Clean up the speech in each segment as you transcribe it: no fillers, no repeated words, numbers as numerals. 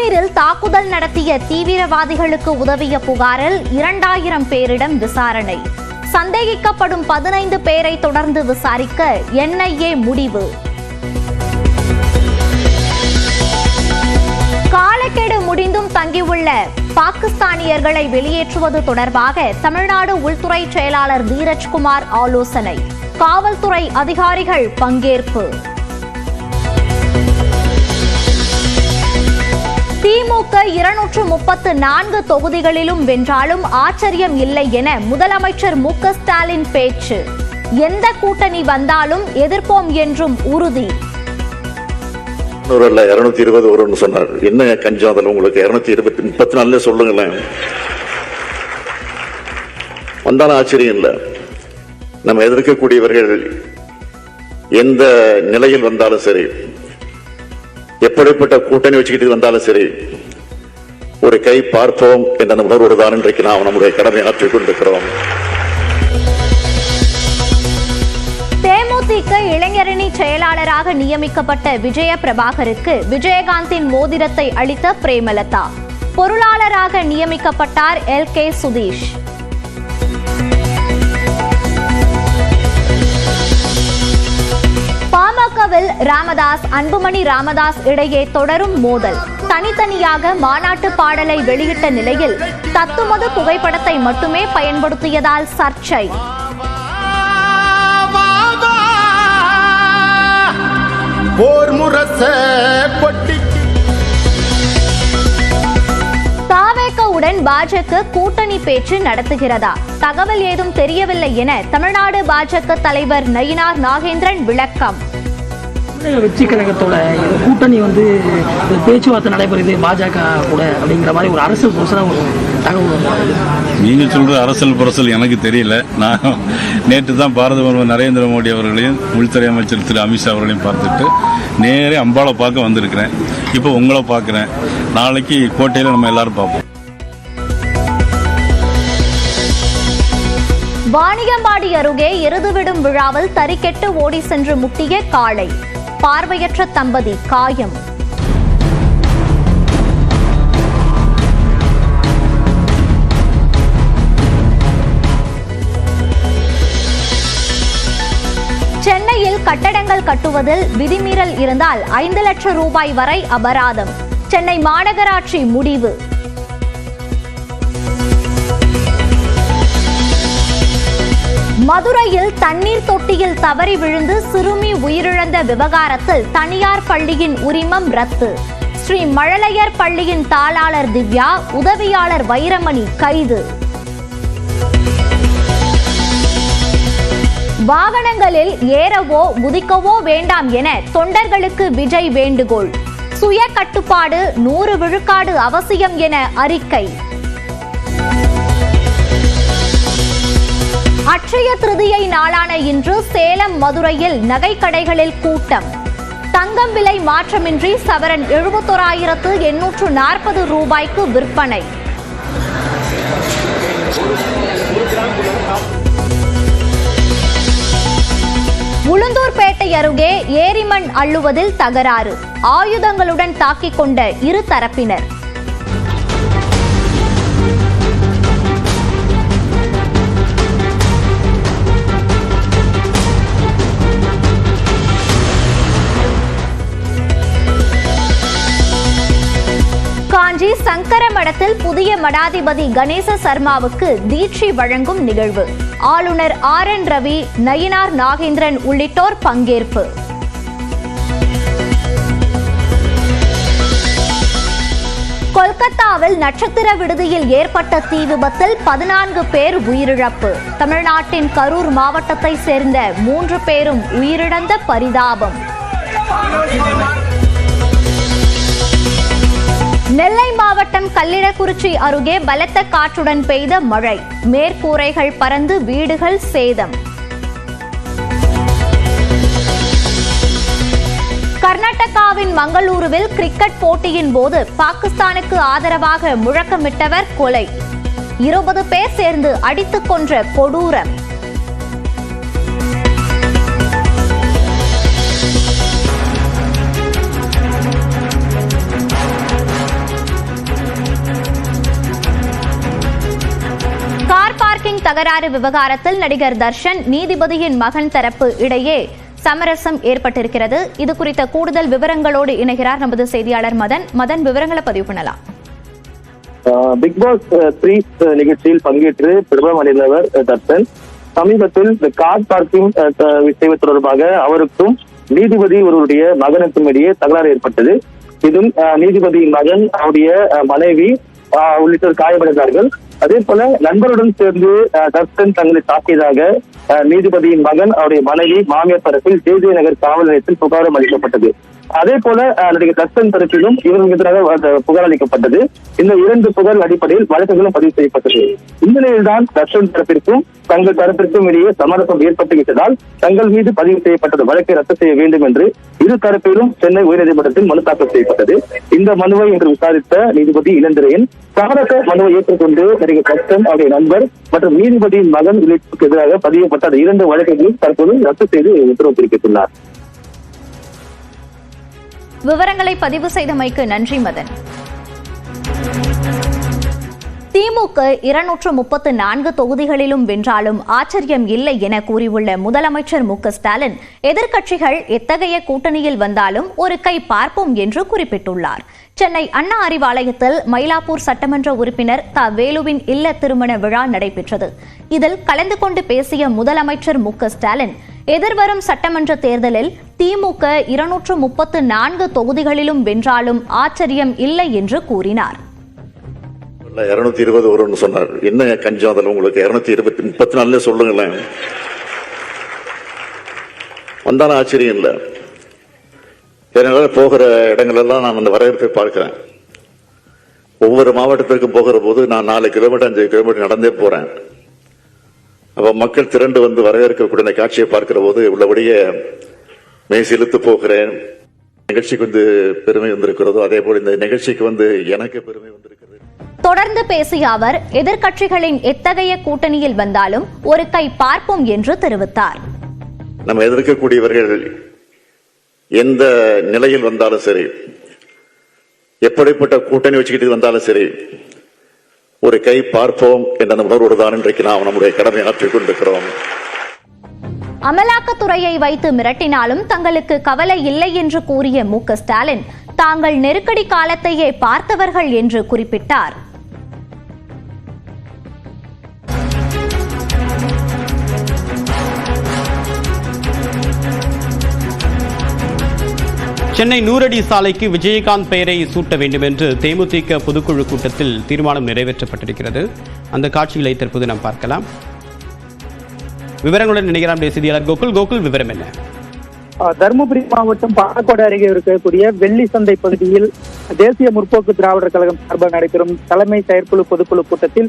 காஷ்மீரில் தாக்குதல் நடத்திய தீவிரவாதிகளுக்கு உதவிய புகாரில் 2000 பேரிடம் விசாரணை. சந்தேகிக்கப்படும் 15 பேரை தொடர்ந்து விசாரிக்க NIA முடிவு. காலக்கெடு முடிந்தும் தங்கியுள்ள பாகிஸ்தானியர்களை வெளியேற்றுவது தொடர்பாக தமிழ்நாடு உள்துறை செயலாளர் தீரஜ்குமார் ஆலோசனை. காவல்துறை அதிகாரிகள் பங்கேற்பு. திமுக 234 தொகுதிகளிலும் வென்றாலும் ஆச்சரியம் இல்லை என முதலமைச்சர் மு.க. ஸ்டாலின் பேச்சு. எந்த கூட்டணி வந்தாலும் எதிர்ப்போம் என்றும் உறுதி. 220 வரும்னு சொன்னார். என்ன கஞ்சம் அதில் உங்களுக்கு 234 சொல்லுங்களேன். வந்தாலும் ஆச்சரியம் இல்லை. நம்ம எதிர்க்கக்கூடியவர்கள் எந்த நிலையில் வந்தாலும் சரி, எப்படிப்பட்ட கூட்டணி வச்சுக்கிட்டு வந்தாலும் சரி, ஒரு கை பார்ப்போம் என்ற உணர்வோடு தான் இன்றைக்கு நாம் நம்முடைய கடமை ஆற்றிக் கொண்டிருக்கிறோம். தேமுதிக இளைஞரணி செயலாளராக நியமிக்கப்பட்ட விஜய பிரபாகருக்கு விஜயகாந்தின் மோதிரத்தை அளித்த பிரேமலதா. பொருளாளராக நியமிக்கப்பட்டார் LK சுதீஷ். பாமகவில் ராமதாஸ் அன்புமணி ராமதாஸ் இடையே தொடரும் மோதல். தனித்தனியாக மாநாட்டு பாடலை வெளியிட்ட நிலையில் தத்துமது புகைப்படத்தை மட்டுமே பயன்படுத்தியதால் சர்ச்சை. தாவேகவுடன் பாஜக கூட்டணி பேச்சு நடத்துகிறதா? தகவல் ஏதும் தெரியவில்லை என தமிழ்நாடு பாஜக தலைவர் நயினார் நாகேந்திரன் விளக்கம். வெற்றி கழகத்தோட கூட்டணி பேச்சுவார்த்தை நடைபெறுது பாஜக கூட அப்படிங்கிற மாதிரி ஒரு அரசியல் புரசலா ஒரு தகவல். நீங்க சொல்ற அரசியல் புரசல் எனக்கு தெரியல. நான் நேற்று தான் பாரத பிரதமர் நரேந்திர மோடி அவர்களையும் உள்துறை அமைச்சர் திரு அமித்ஷா அவர்களையும் பார்த்துட்டு நேரே அம்பாளை பார்க்க வந்திருக்கிறேன். இப்போ உங்களை பார்க்குறேன். நாளைக்கு கோட்டையில் நம்ம எல்லாரும் பார்ப்போம். வாணியம்பாடி அருகே எருதுவிடும் விழாவில் தறிக்கெட்டு ஓடி சென்று முட்டிய காளை. பார்வையற்ற தம்பதி காயம். சென்னையில் கட்டடங்கள் கட்டுவதில் விதிமீறல் இருந்தால் 5 லட்சம் ரூபாய் வரை அபராதம். சென்னை மாநகராட்சி முடிவு. மதுரையில் தண்ணீர் தொட்டியில் தவறி விழுந்து சிறுமி உயிரிழந்த விவகாரத்தில் தனியார் பள்ளியின் உரிமம் ரத்து. ஸ்ரீ மழலையர் பள்ளியின் தாளாளர் திவ்யா, உதவியாளர் வைரமணி கைது. வாகனங்களில் ஏறவோ குதிக்கவோ வேண்டாம் என தொண்டர்களுக்கு விஜய் வேண்டுகோள். சுய கட்டுப்பாடு 100 விழுக்காடு அவசியம் என அறிக்கை. அட்சய திருதியை நாளான இன்று சேலம் மதுரையில் நகைக்கடைகளில் கூட்டம். தங்கம் விலை மாற்றமின்றி சவரன் 71,840 ரூபாய்க்கு விற்பனை. உளுந்தூர்பேட்டை அருகே ஏரிமண் அள்ளுவதில் தகராறு. ஆயுதங்களுடன் தாக்கிக் கொண்ட இரு தரப்பினர். காஞ்சி சங்கர மடத்தில் புதிய மடாதிபதி கணேச சர்மாவுக்கு தீட்சை வழங்கும் நிகழ்வு. ஆளுநர் RN ரவி, நயினார் நாகேந்திரன் உள்ளிட்டோர் பங்கேற்பு. கொல்கத்தாவில் நட்சத்திர விடுதியில் ஏற்பட்ட தீ விபத்தில் 14 பேர் உயிரிழப்பு. தமிழ்நாட்டின் கரூர் மாவட்டத்தை சேர்ந்த 3 பேரும் உயிரிழந்த பரிதாபம். நெல்லை மாவட்டம் கல்லிடக்குறிச்சி அருகே பலத்த காற்றுடன் பெய்த மழை. மேற்கூரைகள் பறந்து வீடுகள் சேதம். கர்நாடகாவின் மங்களூருவில் கிரிக்கெட் போட்டியின் போது பாகிஸ்தானுக்கு ஆதரவாக முழக்கமிட்டவர் கொலை. 20 பேர் சேர்ந்து அடித்துக் கொன்ற கொடூரம். தகராறு விவகாரத்தில் நடிகர் தர்ஷன் நீதிபதியின் மகன் தரப்பு இடையே சமரசம் ஏற்பட்டிருக்கிறது. இது குறித்த கூடுதல் விவரங்களோடு இணைகிறார் நமது செய்தியாளர் மதன். விவரங்களை பதிவு பண்ணலாம். பிக் பாஸ் 3 நிகழ்ச்சியில் பங்கேற்று பிரபலமடைந்தவர் தர்ஷன். சமீபத்தில் கார் பார்க்கிங் விஷயம் தொடர்பாக அவருக்கும் நீதிபதி ஒருவருடைய மகனுக்கும் இடையே தகராறு ஏற்பட்டது. இதில் நீதிபதியின் மகன், அவருடைய மனைவி உள்ளிட்டோர் காயமடைந்தார்கள். அதே போல நண்பருடன் சேர்ந்து தர்ஷன் தங்களை தாக்கியதாக நீதிபதியின் மகன், அவருடைய மனைவி, மாமியார் தரப்பில் ஜே நகர் காவல் நிலையத்தில் புகாரும் அளிக்கப்பட்டது. அதே போல நடிகர் தர்ஷன் தரப்பிலும் இவருக்கு எதிராக புகார் அளிக்கப்பட்டது. இந்த 2 புகார் அடிப்படையில் வழக்குகளும் பதிவு செய்யப்பட்டது. இந்த நிலையில்தான் தர்ஷன் தரப்பிற்கும் தங்கள் தரப்பிற்கும் இடையே சமரசம் ஏற்பட்டுவிட்டதால் தங்கள் மீது பதிவு செய்யப்பட்டது வழக்கை ரத்து செய்ய வேண்டும் என்று இரு தரப்பிலும் சென்னை உயர்நீதிமன்றத்தில் மனு தாக்கல் செய்யப்பட்டது. இந்த மனுவை இன்று விசாரித்த நீதிபதி இளந்திரையன் சமரச மனுவை ஏற்றுக்கொண்டு நடிகர் தர்ஷன், அவருடைய நண்பர் மற்றும் நீதிபதியின் மகன் உள்ளிட்டோருக்கு எதிராக பதியப்பட்ட அந்த 2 வழக்குகளையும் தற்போது ரத்து செய்து உத்தரவு பிறப்பித்துள்ளார். விவரங்களை பதிவு செய்தமைக்கு நன்றி மதன். திமுக 234 தொகுதிகளிலும் வென்றாலும் ஆச்சரியம் இல்லை என கூறியுள்ள முதலமைச்சர் மு.க.ஸ்டாலின் எதிர்க்கட்சிகள் எத்தகைய கூட்டணியில் வந்தாலும் ஒரு கை பார்ப்போம் என்று குறிப்பிட்டுள்ளார். சென்னை அண்ணா அறிவாலயத்தில் மயிலாப்பூர் சட்டமன்ற உறுப்பினர் வேலுவின் இல்ல திருமண விழா நடைபெற்றது. இதில் கலந்து கொண்டு பேசிய முதலமைச்சர் மு.க.ஸ்டாலின் எதிர்வரும் சட்டமன்ற தேர்தலில் திமுக 234 தொகுதிகளிலும் வென்றாலும் ஆச்சரியம் இல்லை என்று கூறினார். 220 வரும்னு சொன்னார். என்ன கஞ்சம் அதில் உங்களுக்கு? 234 சொல்லுங்களேன். வந்தாலும் ஆச்சரியம் இல்லை. இதனால போகிற இடங்கள் எல்லாம் நான் அந்த வரவேற்பை பார்க்கிறேன். ஒவ்வொரு மாவட்டத்திற்கும் போகிற போது நான் 4 கிலோமீட்டர் 5 கிலோமீட்டர் நடந்தே போறேன். அப்ப மக்கள் திரண்டு வந்து வரவேற்கக்கூடிய காட்சியை பார்க்கிற போது உள்ளபடியே மேசிலுத்து போகிறேன். நிகழ்ச்சிக்கு வந்து பெருமை வந்திருக்கிறதோ அதே போல இந்த நிகழ்ச்சிக்கு வந்து எனக்கு பெருமை வந்திருக்கிறது. தொடர்ந்து பேசிய அவர் எதிர்க்கட்சிகளின் எத்தகைய கூட்டணியில் வந்தாலும் ஒரு கை பார்ப்போம் என்று தெரிவித்தார். நம்ம எதிர்க்கக்கூடியவர்கள் எந்த நிலையில் வந்தாலும் சரி, எப்படிப்பட்ட கூட்டணி வச்சுக்கிட்டு வந்தாலும் சரி, ஒரு கை பார்ப்போம் என்ற உணர்வோடு தான் இன்றைக்கு நாம் நம்முடைய கடமை ஆற்றிக் கொண்டிருக்கிறோம். அமலாக்கத்துறையை வைத்து மிரட்டினாலும் தங்களுக்கு கவலை இல்லை என்று கூறிய மு.க.ஸ்டாலின் தாங்கள் நெருக்கடி காலத்தையே பார்த்தவர்கள் என்று குறிப்பிட்டார். சென்னை நூறடி சாலைக்கு விஜயகாந்த் பெயரை சூட்ட வேண்டும் என்று தேமுதிக பொதுக்குழு கூட்டத்தில் தீர்மானம் நிறைவேற்றப்பட்டிருக்கிறது. அந்த காட்சிகளை தற்போது நாம் பார்க்கலாம். விவரங்களுடன் இணைகிறார் செய்தியாளர் கோகுல். விவரம் என்ன? தருமபுரி மாவட்டம் பாலக்கோடு அருகே இருக்கக்கூடிய வெள்ளி சந்தை பகுதியில் தேசிய முற்போக்கு திராவிடர் கழகம் சார்பாக நடைபெறும் தலைமை செயற்குழு பொதுக்குழு கூட்டத்தில்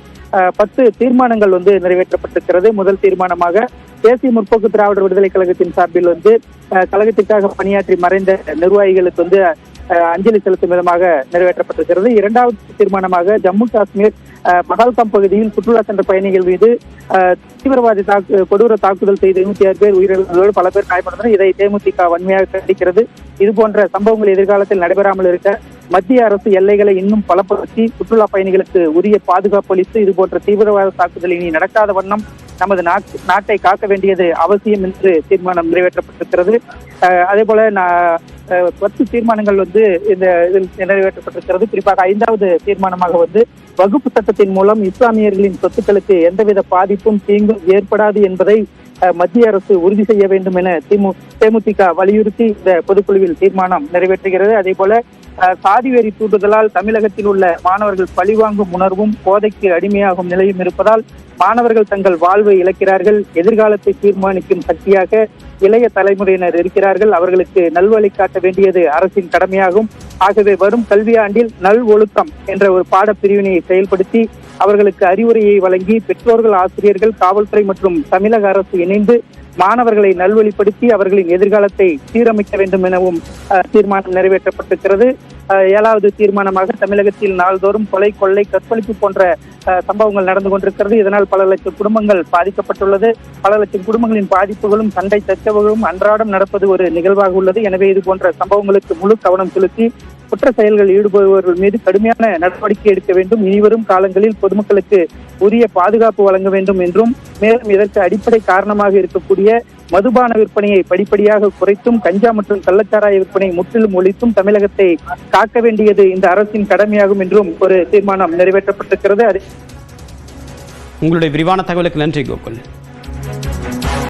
10 தீர்மானங்கள் நிறைவேற்றப்பட்டிருக்கிறது. முதல் தீர்மானமாக தேசிய முற்போக்கு திராவிடர் விடுதலை கழகத்தின் சார்பில் கழகத்திற்காக பணியாற்றி மறைந்த நிர்வாகிகளுக்கு அஞ்சலி செலுத்தும் விதமாக நிறைவேற்றப்பட்டிருக்கிறது. 2வது தீர்மானமாக ஜம்மு காஷ்மீர் பஹல்காம் பகுதியில் சுற்றுலா சென்ற பயணிகள் மீது தீவிரவாதி கொடூர தாக்குதல் செய்த 26 பேர் உயிரிழந்ததோடு பல பேர் காயப்பட்டனர். இதை தேமுதிக வன்மையாக கண்டிக்கிறது. இதுபோன்ற சம்பவங்கள் எதிர்காலத்தில் நடைபெறாமல் இருக்க மத்திய அரசு எல்லைகளை இன்னும் பலப்படுத்தி சுற்றுலா பயணிகளுக்கு உரிய பாதுகாப்பு அளித்து இதுபோன்ற தீவிரவாத தாக்குதல் இனி நடக்காத வண்ணம் நமது நாட்டை காக்க வேண்டியது அவசியம் என்று தீர்மானம் நிறைவேற்றப்பட்டிருக்கிறது. அதே போல 10 தீர்மானங்கள் இந்த இதில் நிறைவேற்றப்பட்டிருக்கிறது. குறிப்பாக 5வது தீர்மானமாக வகுப்பு சட்டத்தின் மூலம் இஸ்லாமியர்களின் சொத்துக்களுக்கு எந்தவித பாதிப்பும் தீங்கும் ஏற்படாது என்பதை மத்திய அரசு உறுதி செய்ய வேண்டும் என தேமுதிக வலியுறுத்தி இந்த பொதுக்குழுவில் தீர்மானம் நிறைவேற்றுகிறது. அதே போல சாதி வெறி தூண்டுதலால் தமிழகத்தில் உள்ள மாணவர்கள் பழிவாங்கும் உணர்வும் போதைக்கு அடிமையாகும் நிலையும் இருப்பதால் மாணவர்கள் தங்கள் வாழ்வை இழக்கிறார்கள். எதிர்காலத்தை தீர்மானிக்கும் சக்தியாக இளைய தலைமுறையினர் இருக்கிறார்கள். அவர்களுக்கு நல்வழி காட்ட வேண்டியது அரசின் கடமையாகும். ஆகவே வரும் கல்வியாண்டில் நல் ஒழுக்கம் என்ற ஒரு பாடப்பிரிவினை செயல்படுத்தி அவர்களுக்கு அறிவுரையை வழங்கி பெற்றோர்கள், ஆசிரியர்கள், காவல்துறை மற்றும் தமிழக அரசு இணைந்து மாணவர்களை நல்வழிப்படுத்தி அவர்களின் எதிர்காலத்தை சீரமைக்க வேண்டும் எனவும் தீர்மானம் நிறைவேற்றப்பட்டிருக்கிறது. 7வது தீர்மானமாக தமிழகத்தில் நாள்தோறும் கொலை, கொள்ளை, கற்பழிப்பு போன்ற சம்பவங்கள் நடந்து கொண்டிருக்கிறது. இதனால் பல லட்சம் குடும்பங்கள் பாதிக்கப்பட்டுள்ளது. பல லட்சம் குடும்பங்களின் பாதிப்புகளும் சண்டை சச்சரவுகளும் அன்றாடம் நடப்பது ஒரு நிகழ்வாக உள்ளது. எனவே இது போன்ற சம்பவங்களுக்கு முழு கவனம் செலுத்தி குற்ற செயல்கள் ஈடுபடுபவர்கள் மீது கடுமையான நடவடிக்கை எடுக்க வேண்டும். இனிவரும் காலங்களில் பொதுமக்களுக்கு உரிய பாதுகாப்பு வழங்க வேண்டும் என்றும், மேலும் இதற்கு அடிப்படை காரணமாக இருக்கக்கூடிய மதுபான விற்பனையை படிப்படியாக குறைத்தும், கஞ்சா மற்றும் கள்ளச்சாராய விற்பனை முற்றிலும் ஒழித்தும் தமிழகத்தை காக்க வேண்டியது இந்த அரசின் கடமையாகும் என்றும் ஒரு தீர்மானம் நிறைவேற்றப்பட்டிருக்கிறது. உங்களுடைய விரிவான தகவலுக்கு நன்றி கோகுல்.